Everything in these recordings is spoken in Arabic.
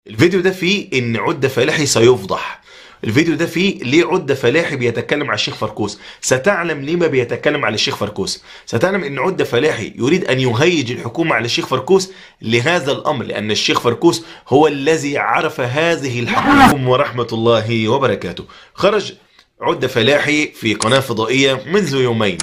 الفيديو ده فيه ان عدة فلاحي سيفضح. الفيديو ده فيه ليه عدة فلاحي بيتكلم على الشيخ فركوس. ستعلم لما بيتكلم على الشيخ فركوس. ستعلم ان عدة فلاحي يريد ان يهيج الحكومة على الشيخ فركوس لهذا الامر، لان الشيخ فركوس هو الذي عرف هذه الحكومة. ورحمة الله وبركاته. خرج عدة فلاحي في قناة فضائية منذ يومين،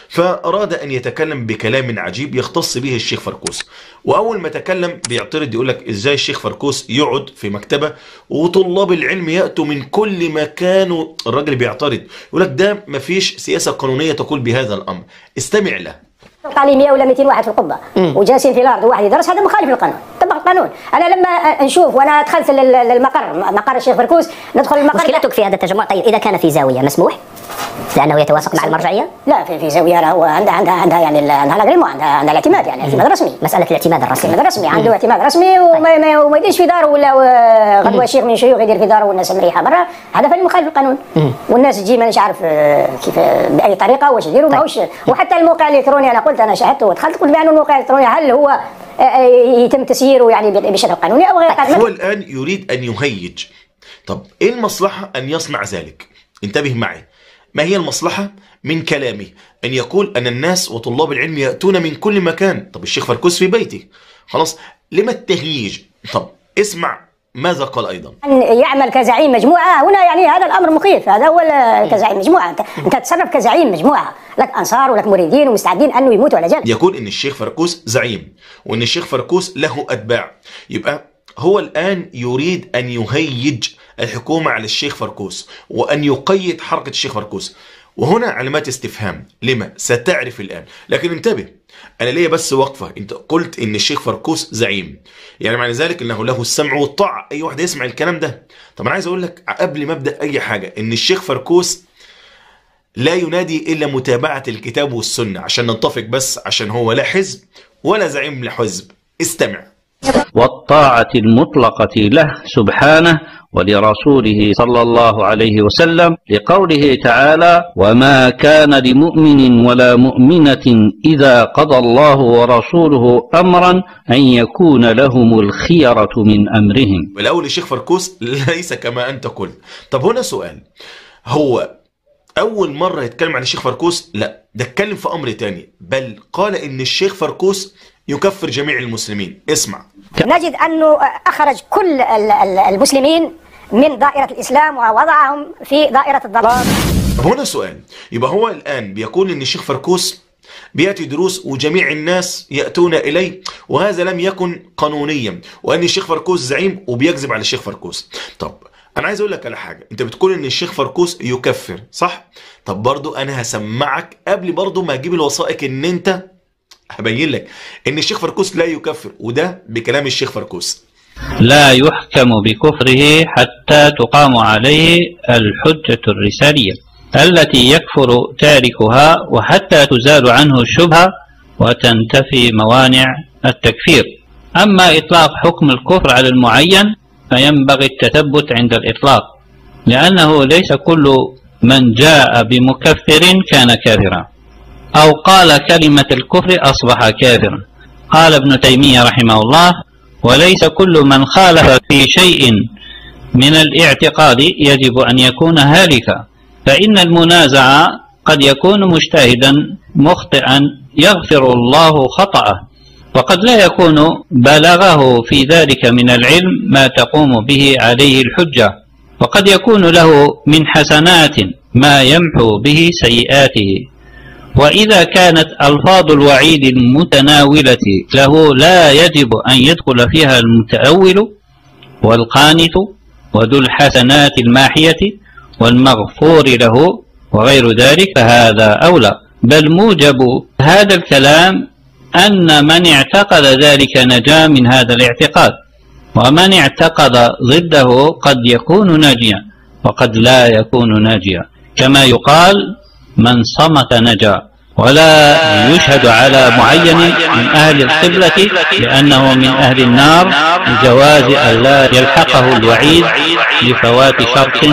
فأراد أن يتكلم بكلام عجيب يختص به الشيخ فركوس. وأول ما تكلم بيعترض، يقول لك إزاي الشيخ فركوس يقعد في مكتبة وطلاب العلم يأتوا من كل مكان. الراجل بيعترض يقول لك ده مفيش سياسة قانونية تقول بهذا الأمر. استمع له. تعليم 100 ولا 200 واحد في القبه وجالسين في الارض وواحد يدرس، هذا مخالف للقانون، طبق القانون. انا لما نشوف وانا دخلت مقر الشيخ فركوس، ندخل المقر. مشكلتك في هذا التجمع. طيب اذا كان في زاويه مسموح لانه يتوافق مع المرجعيه؟ لا، في زاويه هو عندها يعني عندها الاغريمون، عندها الاعتماد، يعني اعتماد رسمي. مساله الاعتماد الرسمي. الاعتماد الرسمي عنده اعتماد رسمي، وما يديرش في داره ولا غدوه شيخ من شيوخ يدير في داره والناس مريحه برا. هذا فعل مخالف للقانون. والناس تجي مانيش عارف كيف باي طريقه واش يديروا. ماهوش. وحتى الموقع الالكتروني انا قلت، انا شاهدت ودخلت، قلت بانه الموقع الالكتروني هل هو يتم تسييره يعني بشكل قانوني او غير قانوني؟ هو الان يريد ان يهيج. طب ايه المصلحه ان يصنع ذلك؟ انتبه معي. ما هي المصلحة من كلامه؟ أن يقول أن الناس وطلاب العلم يأتون من كل مكان. طب الشيخ فركوس في بيتي، خلاص، لما التهييج؟ طب اسمع ماذا قال أيضا. أن يعمل كزعيم مجموعة هنا، يعني هذا الأمر مخيف. هذا هو كزعيم مجموعة. أنت تتصرف كزعيم مجموعة، لك أنصار ولك مريدين ومستعدين أنه يموتوا على جنب. يقول أن الشيخ فركوس زعيم وأن الشيخ فركوس له أتباع. يبقى هو الآن يريد أن يهيج الحكومة على الشيخ فركوس وأن يقيد حركة الشيخ فركوس. وهنا علامات استفهام. لما؟ ستعرف الآن. لكن انتبه، أنا ليا بس وقفة. أنت قلت إن الشيخ فركوس زعيم، يعني معنى ذلك أنه له السمع والطاعة. أي واحد يسمع الكلام ده. طب أنا عايز أقول لك قبل ما أبدأ أي حاجة إن الشيخ فركوس لا ينادي إلا متابعة الكتاب والسنة، عشان نتفق بس، عشان هو لا حزب ولا زعيم لحزب. استمع. والطاعة المطلقة له سبحانه ولرسوله صلى الله عليه وسلم، لقوله تعالى: وما كان لمؤمن ولا مؤمنة إذا قضى الله ورسوله أمرا أن يكون لهم الخيرة من أمرهم. والأول الشيخ فركوس ليس كما أنت قلت. طب هنا سؤال، هو أول مرة يتكلم عن الشيخ فركوس؟ لا، ده اتكلم في أمر تاني، بل قال إن الشيخ فركوس يكفر جميع المسلمين. اسمع. نجد أنه أخرج كل المسلمين من دائرة الإسلام ووضعهم في دائرة الضلال. طب هنا سؤال، يبقى هو الآن بيقول إن الشيخ فركوس بيأتي دروس وجميع الناس يأتون إليه، وهذا لم يكن قانونيا، وأن الشيخ فركوس زعيم وبيكذب على الشيخ فركوس. طب أنا عايز أقول لك على حاجة. أنت بتقول إن الشيخ فركوس يكفر، صح؟ طب برضو أنا هسمعك قبل برضو ما أجيب الوثائق إن أنت هبين لك ان الشيخ فركوس لا يكفر، وده بكلام الشيخ فركوس. لا يحكم بكفره حتى تقام عليه الحجة الرسالية التي يكفر تاركها، وحتى تزال عنه الشبهة وتنتفي موانع التكفير. أما إطلاق حكم الكفر على المعين فينبغي التثبت عند الإطلاق، لأنه ليس كل من جاء بمكفر كان كافرا أو قال كلمة الكفر أصبح كافرا. قال ابن تيمية رحمه الله: وليس كل من خالف في شيء من الاعتقاد يجب أن يكون هالكا، فإن المنازع قد يكون مجتهدا مخطئا يغفر الله خطأه، وقد لا يكون بلغه في ذلك من العلم ما تقوم به عليه الحجة، وقد يكون له من حسنات ما يمحو به سيئاته. وإذا كانت ألفاظ الوعيد المتناولة له لا يجب أن يدخل فيها المتأول والقانت وذو الحسنات الماحية والمغفور له وغير ذلك، فهذا أولى. بل موجب هذا الكلام أن من اعتقد ذلك نجا من هذا الاعتقاد، ومن اعتقد ضده قد يكون ناجيا وقد لا يكون ناجيا، كما يقال: من صمت نجا. ولا يشهد على معين من أهل القبلة لأنه من أهل النار لجواز أن لا يلحقه الوعيد لفوات شرط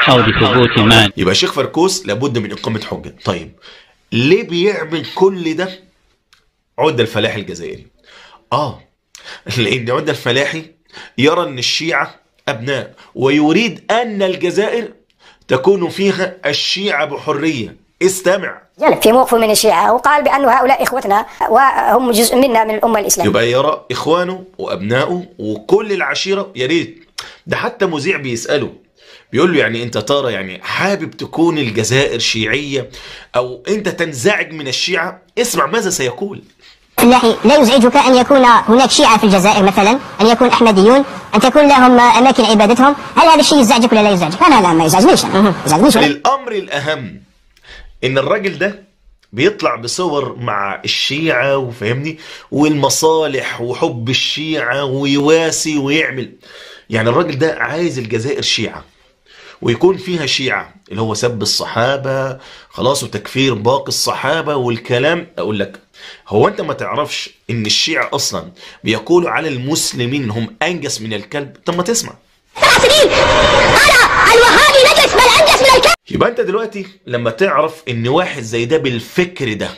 أو لثبوت مانع. يبقى الشيخ فركوس لابد من إقامة حجة. طيب ليه بيعمل كل ده عدة الفلاحي الجزائري؟ لأن عدة الفلاحي يرى أن الشيعة أبناء، ويريد أن الجزائر تكون فيها الشيعة بحرية. استمع. في موقف من الشيعة وقال بأن هؤلاء إخوتنا وهم جزء منا من الأمة الإسلامية. يبقى يرى إخوانه وأبنائه وكل العشيرة. يا ريت ده حتى مذيع بيسأله بيقول له يعني أنت ترى يعني حابب تكون الجزائر شيعية أو أنت تنزعج من الشيعة؟ اسمع ماذا سيقول. فلاحي، لا يزعجك أن يكون هناك شيعة في الجزائر مثلا، أن يكون أحمديون، أن تكون لهم أماكن عبادتهم؟ هل هذا الشيء يزعجك ولا لا يزعجك؟ لا ما يزعجنيش. الأمر الأهم إن الراجل ده بيطلع بصور مع الشيعة وفهمني والمصالح وحب الشيعة ويواسي ويعمل. يعني الراجل ده عايز الجزائر شيعة ويكون فيها شيعة اللي هو سب الصحابة خلاص وتكفير باقي الصحابة والكلام. أقول لك هو أنت ما تعرفش إن الشيعة أصلا بيقولوا على المسلمين هم أنجس من الكلب؟ طب ما تسمع. الوهابي نجس بل أنجس من الكلب. يبقى أنت دلوقتي لما تعرف إن واحد زي ده بالفكر ده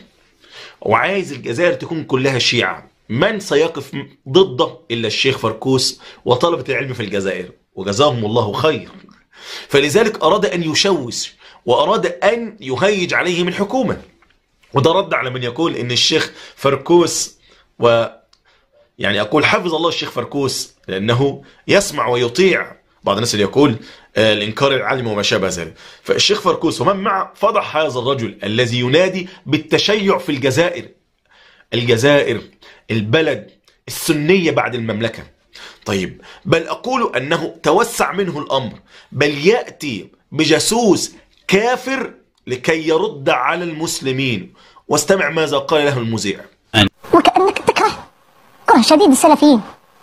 وعايز الجزائر تكون كلها شيعة، من سيقف ضده إلا الشيخ فركوس وطلبة العلم في الجزائر وجزاهم الله خير. فلذلك أراد أن يشوش وأراد أن يهيج عليهم الحكومة. وده رد على من يقول إن الشيخ فركوس يعني أقول حفظ الله الشيخ فركوس لأنه يسمع ويطيع بعض الناس اللي يقول الإنكار العلم وما شابه ذلك. فالشيخ فركوس ومن معه فضح هذا الرجل الذي ينادي بالتشيع في الجزائر. الجزائر البلد السنية بعد المملكة. طيب بل أقول أنه توسع منه الأمر، بل يأتي بجاسوس كافر لكي يرد على المسلمين. واستمع ماذا قال له المذيع. وكأنك كره شديد السلفيين،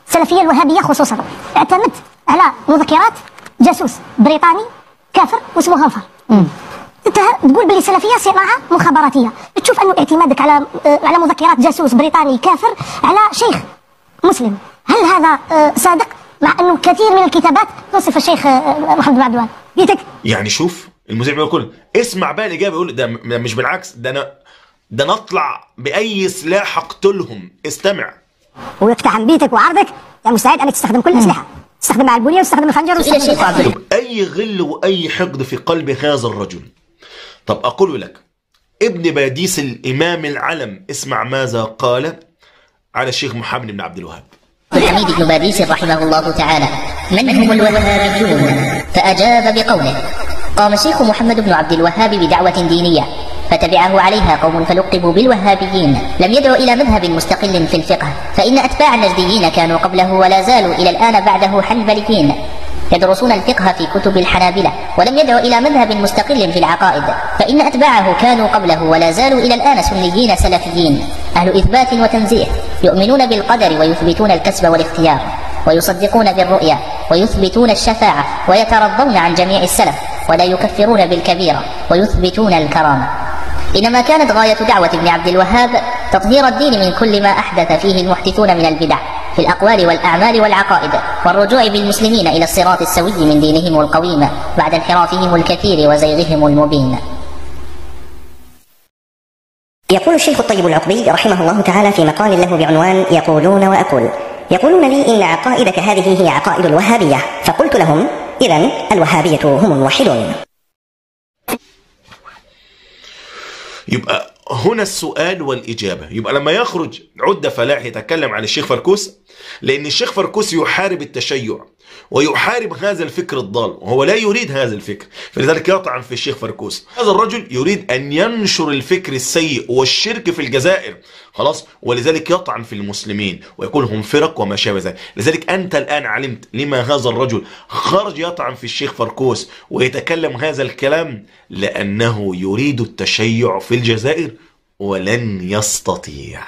السلفية الوهابية خصوصا، اعتمدت على مذكرات جاسوس بريطاني كافر واسمه غنفر. انت تقول بلي سلفية صناعة مخابراتية، تشوف انه اعتمادك على مذكرات جاسوس بريطاني كافر على شيخ مسلم، هل هذا صادق؟ مع انه كثير من الكتابات تصف الشيخ محمد بن عبد الوهاب. جيتك يعني شوف المذيع بيقول اسمع بقى الاجابه، يقول ده مش بالعكس، ده انا اطلع باي سلاح اقتلهم. استمع. ويقتحم بيتك وعرضك يا مستعد انك تستخدم كل الاسلحه، تستخدم مع البنيه وتستخدم الخنجر وتستخدم اي غل واي حقد في قلب هذا الرجل. طب اقول لك ابن باديس الامام العلم اسمع ماذا قال على الشيخ محمد بن عبد الوهاب. الحميد بن باديس رحمه الله تعالى: من هم الوهابيون؟ فأجاب بقوله: قام الشيخ محمد بن عبد الوهاب بدعوة دينية فتبعه عليها قوم فلقبوا بالوهابيين، لم يدعو إلى مذهب مستقل في الفقه، فإن أتباع النجديين كانوا قبله ولا زالوا إلى الآن بعده حنبليين يدرسون الفقه في كتب الحنابلة، ولم يدعو إلى مذهب مستقل في العقائد، فإن أتباعه كانوا قبله ولا زالوا إلى الآن سنيين سلفيين أهل إثبات وتنزيه، يؤمنون بالقدر ويثبتون الكسب والاختيار، ويصدقون بالرؤيا ويثبتون الشفاعة، ويترضون عن جميع السلف ولا يكفرون بالكبيرة ويثبتون الكرامة. إنما كانت غاية دعوة ابن عبد الوهاب تطهير الدين من كل ما أحدث فيه المحدثون من البدع في الأقوال والأعمال والعقائد، والرجوع بالمسلمين إلى الصراط السوي من دينهم القويم بعد انحرافهم الكثير وزيغهم المبين. يقول الشيخ الطيب العقبي رحمه الله تعالى في مقال له بعنوان يقولون وأقول: يقولون لي إن عقائدك هذه هي عقائد الوهابية، فقلت لهم: إذن الوهابية هم الموحدون. يبقى هنا السؤال والإجابة. يبقى لما يخرج عدة فلاح يتكلم عن الشيخ فركوس، لأن الشيخ فركوس يحارب التشيع ويحارب هذا الفكر الضال وهو لا يريد هذا الفكر، فلذلك يطعن في الشيخ فركوس. هذا الرجل يريد أن ينشر الفكر السيء والشرك في الجزائر خلاص، ولذلك يطعن في المسلمين ويقول هم فرق وما شابه ذلك. لذلك أنت الآن علمت لما هذا الرجل خرج يطعن في الشيخ فركوس ويتكلم هذا الكلام، لأنه يريد التشيع في الجزائر ولن يستطيع.